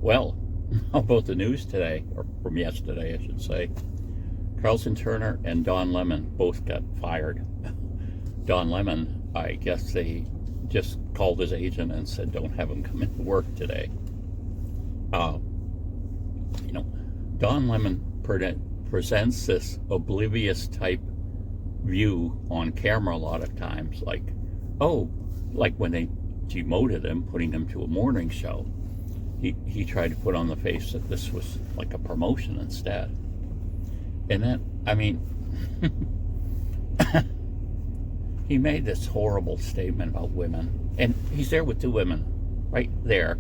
Well, how about the news today, or from yesterday, I should say? Carlson Turner and Don Lemon both got fired. Don Lemon, I guess they just called his agent and said, don't have him come into work today. Don Lemon presents this oblivious type view on camera a lot of times, like when they demoted him, putting him to a morning show. He tried to put on the face that this was like a promotion instead. And then, I mean, he made this horrible statement about women. And he's there with two women, right there.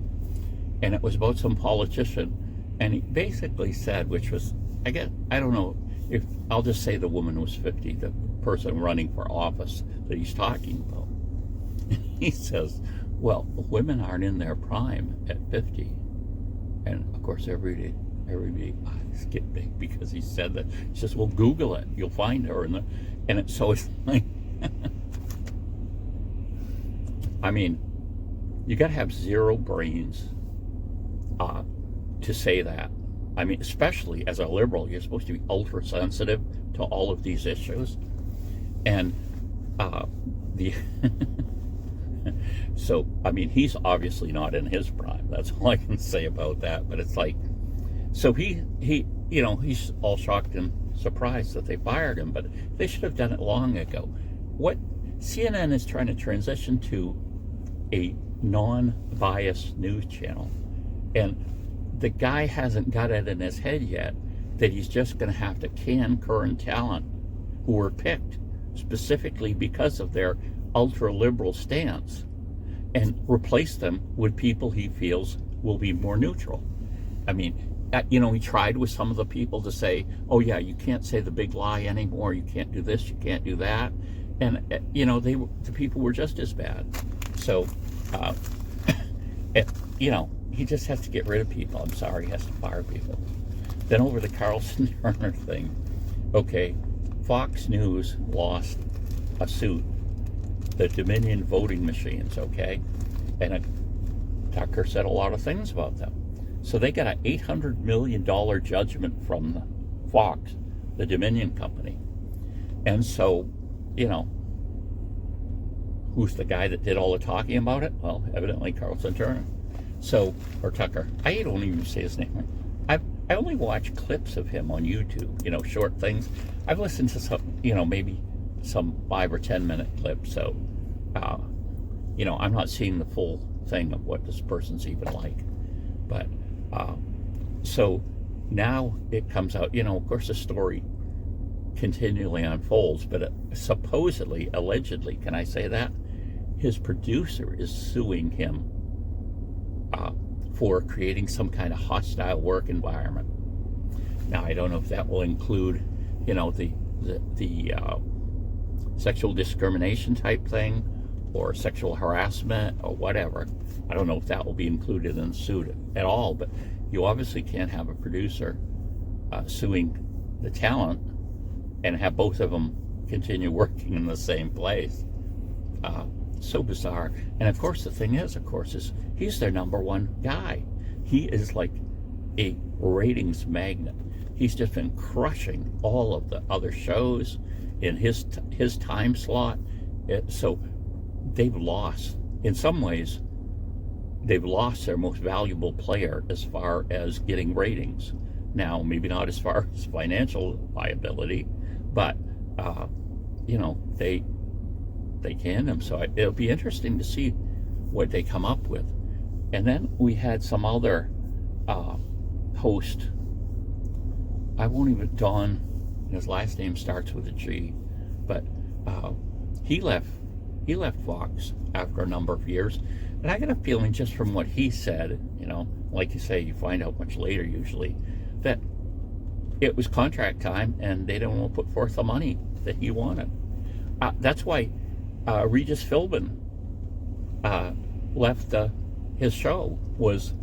And it was about some politician. And he basically said, which was, I don't know, if I'll just say the woman was 50, the person running for office that he's talking about. He says, well, women aren't in their prime at 50. And of course, everybody skipped big because he said that. He says, well, Google it. You'll find her. So it's like, I mean, you got to have zero brains to say that. I mean, especially as a liberal, you're supposed to be ultra sensitive to all of these issues. And so, I mean, he's obviously not in his prime. That's all I can say about that. But it's like, so he's all shocked and surprised that they fired him, but they should have done it long ago. What CNN is trying to transition to a non-biased news channel, and the guy hasn't got it in his head yet that he's just going to have to can current talent who were picked specifically because of their ultra-liberal stance and replace them with people he feels will be more neutral. I mean, he tried with some of the people to say, oh yeah, you can't say the big lie anymore, you can't do this, you can't do that. And, the people were just as bad. So, he just has to get rid of people. I'm sorry, he has to fire people. Then over the Carlson Turner thing. Okay, Fox News lost a suit, the Dominion voting machines, okay? And Tucker said a lot of things about them. So they got an $800 million judgment from Fox, the Dominion company. And so, who's the guy that did all the talking about it? Well, evidently Carlson Turner. So, or Tucker. I don't even say his name. I only watch clips of him on YouTube, short things. I've listened to some, maybe some 5 or 10 minute clips. So, I'm not seeing the full thing of what this person's even like. But, so now it comes out, of course the story continually unfolds, but supposedly, allegedly, can I say that? His producer is suing him for creating some kind of hostile work environment. Now, I don't know if that will include, the sexual discrimination type thing or sexual harassment or whatever. I don't know if that will be included in the suit at all, but you obviously can't have a producer suing the talent and have both of them continue working in the same place. So bizarre. And of course, the thing is, is he's their number one guy. He is like a ratings magnet. He's just been crushing all of the other shows in his time slot. So they've lost, in some ways, they've lost their most valuable player as far as getting ratings. Now, maybe not as far as financial viability, but, they can him. So it'll be interesting to see what they come up with. And then we had some other host. I won't even, Don, his last name starts with a G, but he left Fox after a number of years. And I got a feeling just from what he said, like you say, you find out much later usually, that it was contract time and they didn't want to put forth the money that he wanted. That's why Regis Philbin left his show. Was,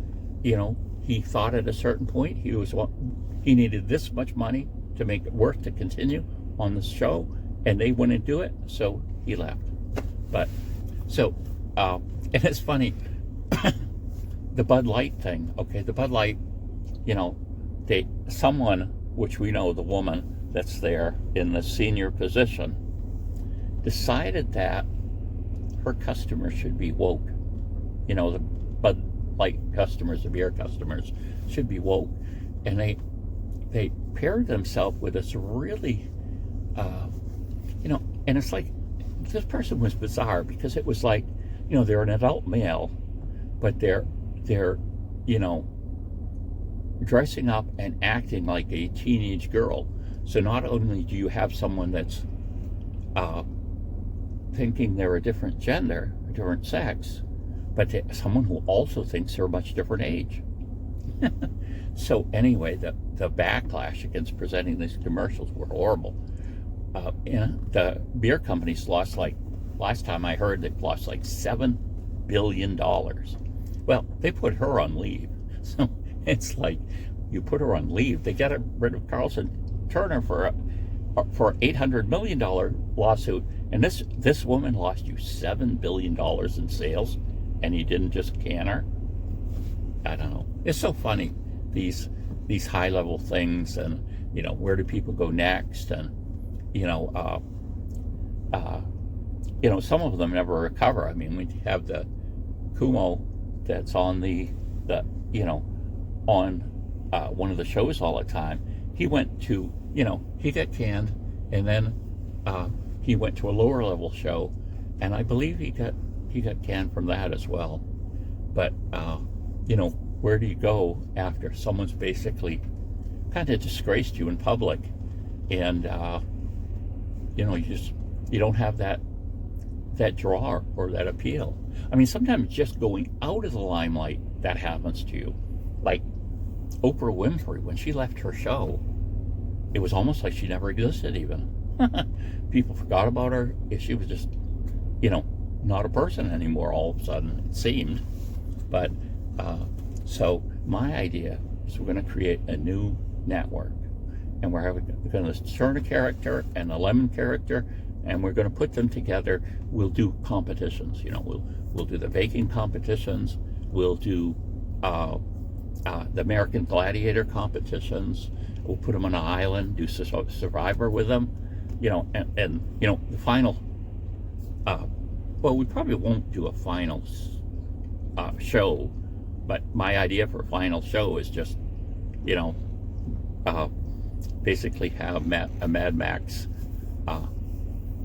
he thought at a certain point he needed this much money to make it worth to continue on the show, and they wouldn't do it, so he left. But so, and it's funny, the Bud Light thing. Okay, the Bud Light, you know, someone, which we know, the woman that's there in the senior position, decided that her customers should be woke. You know, the Bud Light customers, the beer customers, should be woke. And they paired themselves with this really, you know, and it's like, this person was bizarre because it was like, you know, they're an adult male, but they're you know, dressing up and acting like a teenage girl. So not only do you have someone that's thinking they're a different gender, a different sex, but someone who also thinks they're a much different age. So anyway, the backlash against presenting these commercials were horrible. You know, the beer companies lost, like, last time I heard, they lost like $7 billion. Well, they put her on leave. So it's like, you put her on leave. They got rid of Carlson Turner for $800 million lawsuit. And this woman lost you $7 billion in sales, and you didn't just can her? I don't know. It's so funny, these high-level things, and, you know, where do people go next? And, you know, some of them never recover. I mean, we have the Kumo that's on the you know, on one of the shows all the time. He went to, you know, he got canned, and then he went to a lower level show, and I believe he got canned from that as well. But you know, where do you go after someone's basically kind of disgraced you in public, and you know, you don't have that draw or that appeal. I mean, sometimes just going out of the limelight, that happens to you. Like Oprah Winfrey, when she left her show, it was almost like she never existed even. People forgot about her. She was just, you know, not a person anymore all of a sudden, it seemed. But so my idea is we're going to create a new network, and we're going to turn a character and a Lemon character, and we're going to put them together. We'll do competitions. You know, we'll do the baking competitions. We'll do the American Gladiator competitions. We'll put them on an island, do Survivor with them. You know, and you know, the final. Well, we probably won't do a final show, but my idea for a final show is just, you know, basically have a Mad Max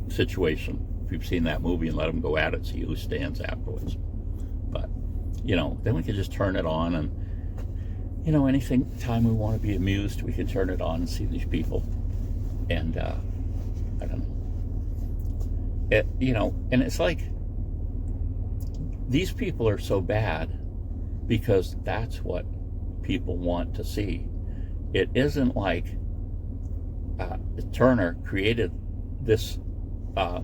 situation. If you've seen that movie, and let them go at it, see who stands afterwards. But, you know, then we can just turn it on, and, you know, time we want to be amused, we can turn it on and see these people. And I don't know. You know, and it's like, these people are so bad because that's what people want to see. It isn't like Turner created this a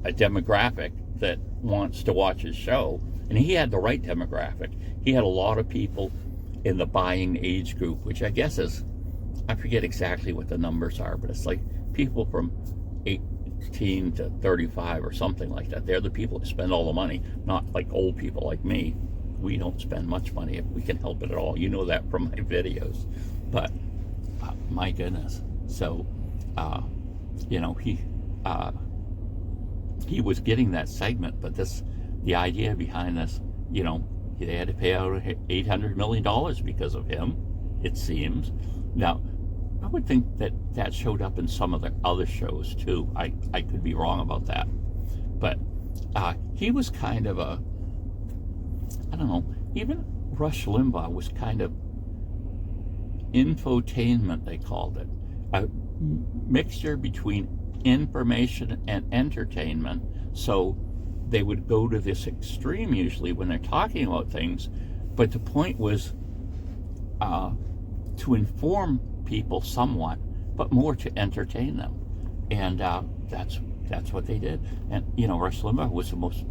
demographic that wants to watch his show, and he had the right demographic. He had a lot of people in the buying age group, which I guess is, I forget exactly what the numbers are, but it's like people from 18 to 35 or something like that. They're the people that spend all the money, not like old people like me. We don't spend much money if we can help it at all. You know that from my videos. But my goodness. So you know, he was getting that segment, but the idea behind this, you know, they had to pay out $800 million because of him, it seems. Now, I would think that showed up in some of the other shows too. I could be wrong about that. But he was kind of a, I don't know, even Rush Limbaugh was kind of infotainment, they called it. A mixture between information and entertainment. So they would go to this extreme usually when they're talking about things, but the point was to inform people somewhat, but more to entertain them. And that's what they did. And, you know, Rush Limbaugh was the most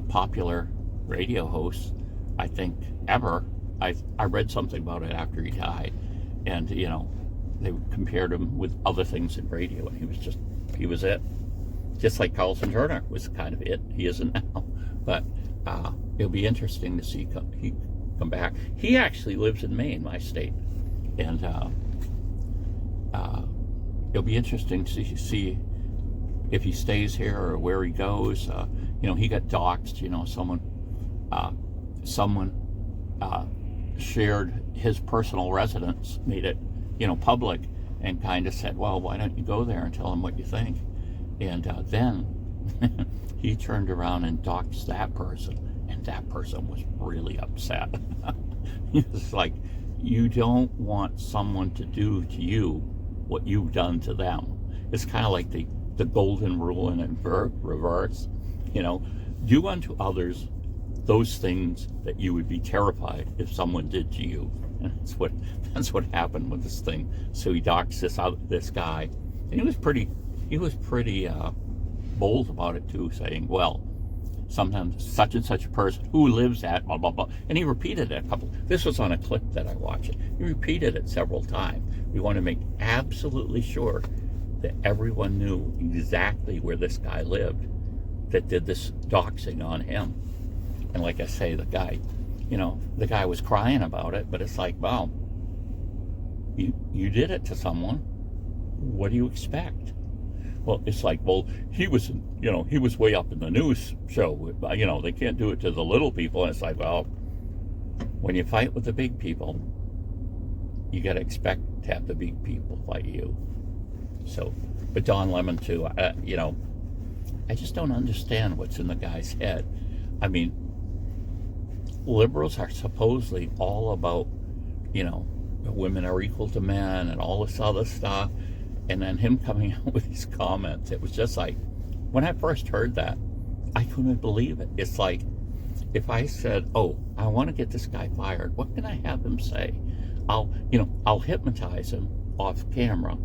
popular radio host, I think, ever. I read something about it after he died, and, you know, they compared him with other things in radio, and he was it. Just like Carlson Turner was kind of it. He isn't now. But it'll be interesting to see he come back. He actually lives in Maine, my state, and it'll be interesting to see if he stays here or where he goes. He got doxxed. Someone shared his personal residence, made it, public, and kind of said, well, why don't you go there and tell him what you think? And then he turned around and doxxed that person, and that person was really upset. It's like, you don't want someone to do to you what you've done to them. It's kind of like the golden rule in reverse. Do unto others those things that you would be terrified if someone did to you. And that's what happened with this thing. So he doxed this guy, and he was pretty bold about it too, saying, well, sometimes such and such a person who lives at blah blah blah, and he repeated it this was on a clip that I watched. He repeated it several times. We want to make absolutely sure that everyone knew exactly where this guy lived that did this doxing on him. And like I say, the guy was crying about it, but it's like, wow, you did it to someone. What do you expect? Well, it's like, well, he was way up in the news show. They can't do it to the little people. And it's like, well, when you fight with the big people, you got to expect to have the big people fight you. So, but Don Lemon too, I just don't understand what's in the guy's head. I mean, liberals are supposedly all about, women are equal to men and all this other stuff. And then him coming out with these comments, it was just like, when I first heard that, I couldn't believe it. It's like, if I said, oh, I want to get this guy fired, what can I have him say? I'll hypnotize him off camera,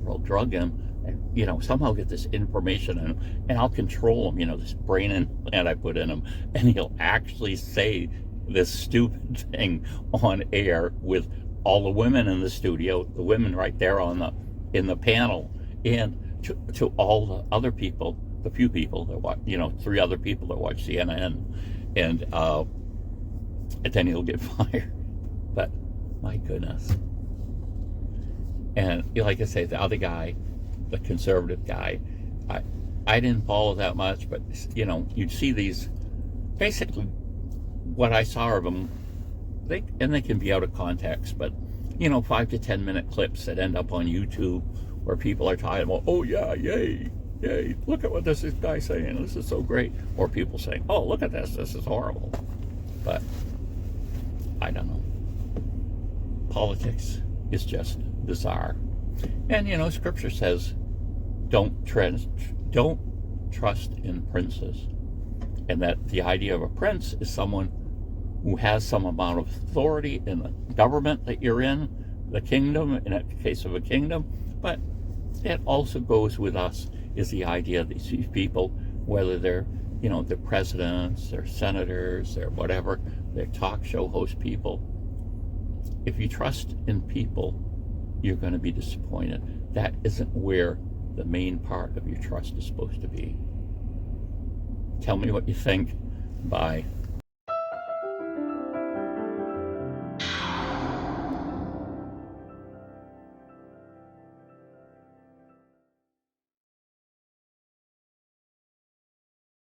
or I'll drug him, and, somehow get this information in him, and I'll control him, this brain implant I put in him, and he'll actually say this stupid thing on air with all the women in the studio, the women right there in the panel, and to all the other people, the few people that watch, 3 other people that watch CNN, and then he'll get fired. But my goodness. And like I say, the other guy, the conservative guy, I didn't follow that much, but you'd see these, basically what I saw of them, they can be out of context, but 5 to 10 minute clips that end up on YouTube where people are talking about, oh yeah, yay, look at what this guy's saying, this is so great. Or people saying, oh, look at this is horrible. But I don't know. Politics is just bizarre. And Scripture says, don't trust in princes. And that the idea of a prince is someone who has some amount of authority in the government that you're in, the kingdom, in the case of a kingdom. But it also goes with us is the idea that these people, whether they're, they're presidents, they're senators, they're whatever, they're talk show host people. If you trust in people, you're going to be disappointed. That isn't where the main part of your trust is supposed to be. Tell me what you think. Bye.